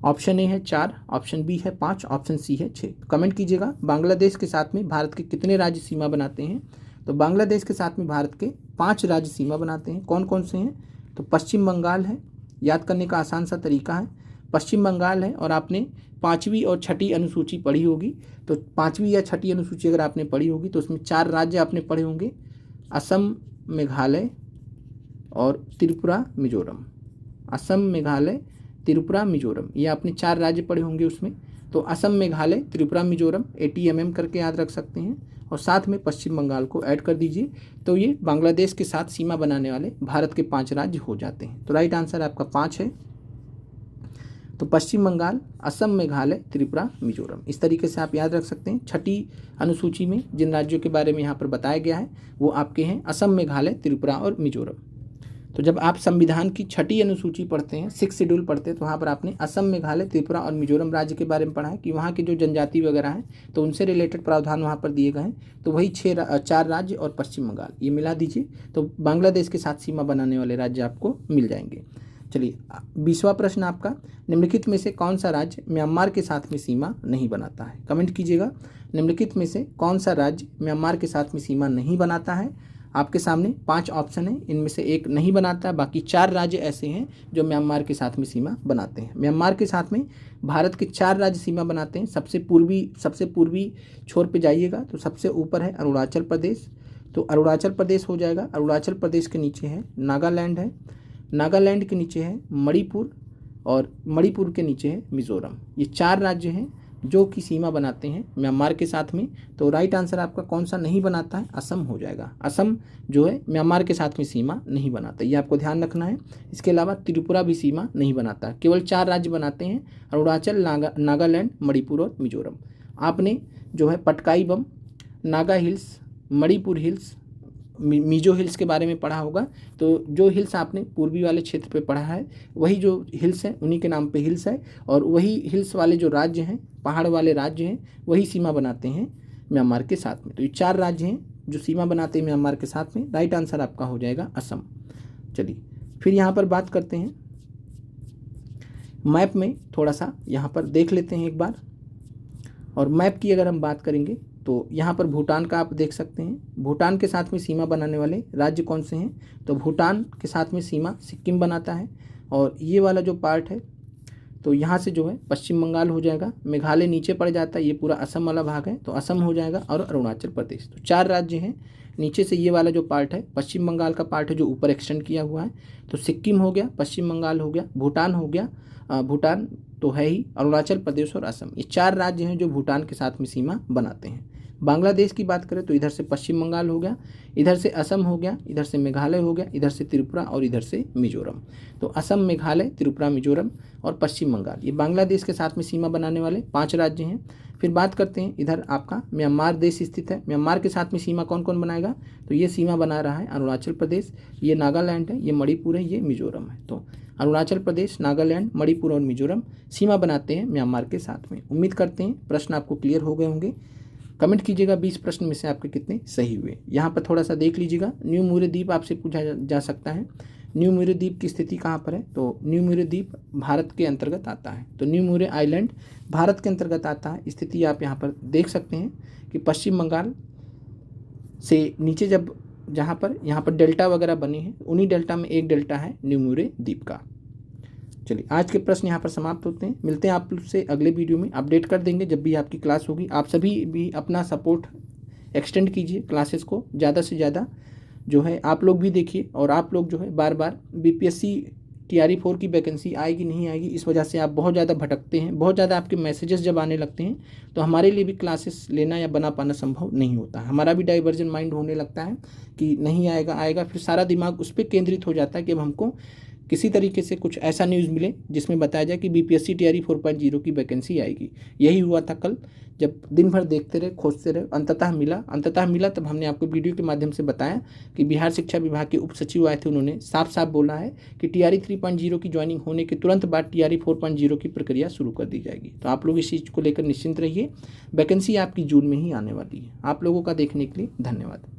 ऑप्शन ए है 4, ऑप्शन बी है 5, ऑप्शन सी है 6। कमेंट कीजिएगा, बांग्लादेश के साथ में भारत के कितने राज्य सीमा बनाते हैं? तो बांग्लादेश के साथ में भारत के 5 राज्य सीमा बनाते हैं। कौन कौन से हैं? तो पश्चिम बंगाल है, याद करने का आसान सा तरीका है, पश्चिम बंगाल है। और आपने 5वीं और 6ठी अनुसूची पढ़ी होगी, तो 5वीं या 6ठी अनुसूची अगर आपने पढ़ी होगी तो उसमें 4 राज्य आपने पढ़े होंगे, असम, मेघालय और त्रिपुरा, मिजोरम। असम, मेघालय, त्रिपुरा, मिजोरम, ये आपने 4 राज्य पढ़े होंगे उसमें। तो असम, मेघालय, त्रिपुरा, मिजोरम ATMM करके याद रख सकते हैं और साथ में पश्चिम बंगाल को ऐड कर दीजिए। तो ये बांग्लादेश के साथ सीमा बनाने वाले भारत के 5 राज्य हो जाते हैं। तो राइट आंसर आपका 5 है। तो पश्चिम बंगाल, असम, मेघालय, त्रिपुरा, मिजोरम, इस तरीके से आप याद रख सकते हैं। 6ठी अनुसूची में जिन राज्यों के बारे में यहाँ पर बताया गया है वो आपके हैं असम, मेघालय, त्रिपुरा और मिजोरम। तो जब आप संविधान की 6ठी अनुसूची पढ़ते हैं, 6th शेड्यूल पढ़ते हैं, तो वहाँ पर आपने असम, मेघालय, त्रिपुरा और मिजोरम राज्य के बारे में पढ़ा है कि वहाँ के जो जनजाति वगैरह हैं तो उनसे रिलेटेड प्रावधान वहाँ पर दिए गए हैं। तो वही 4 राज्य और पश्चिम बंगाल ये मिला दीजिए, तो बांग्लादेश के साथ सीमा बनाने वाले राज्य आपको मिल जाएंगे। चलिए 20वां प्रश्न आपका, निम्नलिखित में से कौन सा राज्य म्यांमार के साथ में सीमा नहीं बनाता है? कमेंट कीजिएगा, निम्नलिखित में से कौन सा राज्य म्यांमार के साथ में सीमा नहीं बनाता है? आपके सामने 5 ऑप्शन है, इनमें से एक नहीं बनाता है, बाकी 4 राज्य ऐसे हैं जो म्यांमार के साथ में सीमा बनाते हैं। म्यांमार के साथ में भारत के 4 राज्य सीमा बनाते हैं। सबसे पूर्वी छोर पे जाइएगा तो सबसे ऊपर है अरुणाचल प्रदेश, तो अरुणाचल प्रदेश हो जाएगा। अरुणाचल प्रदेश के नीचे है नागालैंड है, नागालैंड के नीचे है मणिपुर और मणिपुर के नीचे है मिजोरम। ये 4 राज्य हैं जो कि सीमा बनाते हैं म्यांमार के साथ में। तो राइट आंसर आपका कौन सा नहीं बनाता है? असम हो जाएगा। असम जो है म्यांमार के साथ में सीमा नहीं बनाता, ये आपको ध्यान रखना है। इसके अलावा त्रिपुरा भी सीमा नहीं बनाता, केवल 4 राज्य बनाते हैं, अरुणाचल, नागालैंड, मणिपुर और मिजोरम। आपने जो है Patkai Bum, Naga hills, Manipur hills, Mizo hills के बारे में पढ़ा होगा। तो जो हिल्स आपने पूर्वी वाले क्षेत्र पे पढ़ा है वही जो हिल्स हैं उन्हीं के नाम पे हिल्स है, और वही हिल्स वाले जो राज्य हैं, पहाड़ वाले राज्य हैं, वही सीमा बनाते हैं म्यांमार के साथ में। तो ये 4 राज्य हैं जो सीमा बनाते हैं म्यांमार के साथ में। राइट आंसर आपका हो जाएगा असम। चलिए फिर यहाँ पर बात करते हैं मैप में, थोड़ा सा यहाँ पर देख लेते हैं एक बार। और मैप की अगर हम बात करेंगे तो यहाँ पर भूटान का आप देख सकते हैं। भूटान के साथ में सीमा बनाने वाले राज्य कौन से हैं? तो भूटान के साथ में सीमा सिक्किम बनाता है, और ये वाला जो पार्ट है तो यहाँ से जो है पश्चिम बंगाल हो जाएगा, मेघालय नीचे पड़ जाता है, ये पूरा असम वाला भाग है तो असम हो जाएगा, और अरुणाचल प्रदेश। तो 4 राज्य हैं। नीचे से ये वाला जो पार्ट है पश्चिम बंगाल का पार्ट है जो ऊपर एक्सटेंड किया हुआ है, तो सिक्किम हो गया, पश्चिम बंगाल हो गया, भूटान हो गया, भूटान तो है ही, अरुणाचल प्रदेश और असम, ये 4 राज्य हैं जो भूटान के साथ में सीमा बनाते हैं। बांग्लादेश की बात करें तो इधर से पश्चिम बंगाल हो गया, इधर से असम हो गया, इधर से मेघालय हो गया, इधर से त्रिपुरा और इधर से मिजोरम। तो असम, मेघालय, त्रिपुरा, मिजोरम और पश्चिम बंगाल, ये बांग्लादेश के साथ में सीमा बनाने वाले 5 राज्य हैं। फिर बात करते हैं इधर आपका म्यांमार देश स्थित है। म्यांमार के साथ में सीमा कौन कौन बनाएगा, तो ये सीमा बना रहा है अरुणाचल प्रदेश, ये नागालैंड है, ये मणिपुर है, ये मिजोरम है। तो अरुणाचल प्रदेश, नागालैंड, मणिपुर और मिजोरम सीमा बनाते हैं म्यांमार के साथ में। उम्मीद करते हैं प्रश्न आपको क्लियर हो गए होंगे। कमेंट कीजिएगा 20 प्रश्न में से आपके कितने सही हुए। यहाँ पर थोड़ा सा देख लीजिएगा, न्यू मूर्य द्वीप आपसे पूछा जा सकता है। न्यू मूर्य द्वीप की स्थिति कहाँ पर है, तो न्यू मूर्य द्वीप भारत के अंतर्गत आता है, तो न्यू मूर्य आइलैंड भारत के अंतर्गत आता है। स्थिति आप यहाँ पर देख सकते हैं कि पश्चिम बंगाल से नीचे जब जहाँ पर यहाँ पर डेल्टा वगैरह बने हैं, उन्हीं डेल्टा में एक डेल्टा है न्यू मूर्य द्वीप का। चलिए आज के प्रश्न यहाँ पर समाप्त होते हैं। मिलते हैं आप से अगले वीडियो में, अपडेट कर देंगे जब भी आपकी क्लास होगी। आप सभी भी अपना सपोर्ट एक्सटेंड कीजिए, क्लासेस को ज़्यादा से ज़्यादा जो है आप लोग भी देखिए, और आप लोग जो है बार बार BPSC TRE 4 की वैकेंसी आएगी नहीं आएगी, इस वजह से आप बहुत ज़्यादा भटकते हैं, बहुत ज़्यादा आपके मैसेजेस जब आने लगते हैं तो हमारे लिए भी क्लासेस लेना या बना पाना संभव नहीं होता। हमारा भी डाइवर्जन माइंड होने लगता है कि नहीं आएगा आएगा, फिर सारा दिमाग उस पर केंद्रित हो जाता है कि अब हमको किसी तरीके से कुछ ऐसा न्यूज़ मिले जिसमें बताया जाए कि BPSC TRE 4.0 की वैकेंसी आएगी। यही हुआ था कल, जब दिन भर देखते रहे, खोजते रहे, अंततः मिला। तब हमने आपको वीडियो के माध्यम से बताया कि बिहार शिक्षा विभाग के उप सचिव आए थे, उन्होंने साफ साफ बोला है कि TRE 3.0 की ज्वाइनिंग होने के तुरंत बाद TRE 4.0 की प्रक्रिया शुरू कर दी जाएगी। तो आप लोग इस चीज़ को लेकर निश्चिंत रहिए, वैकेंसी आपकी जून में ही आने वाली है। आप लोगों का देखने के लिए धन्यवाद।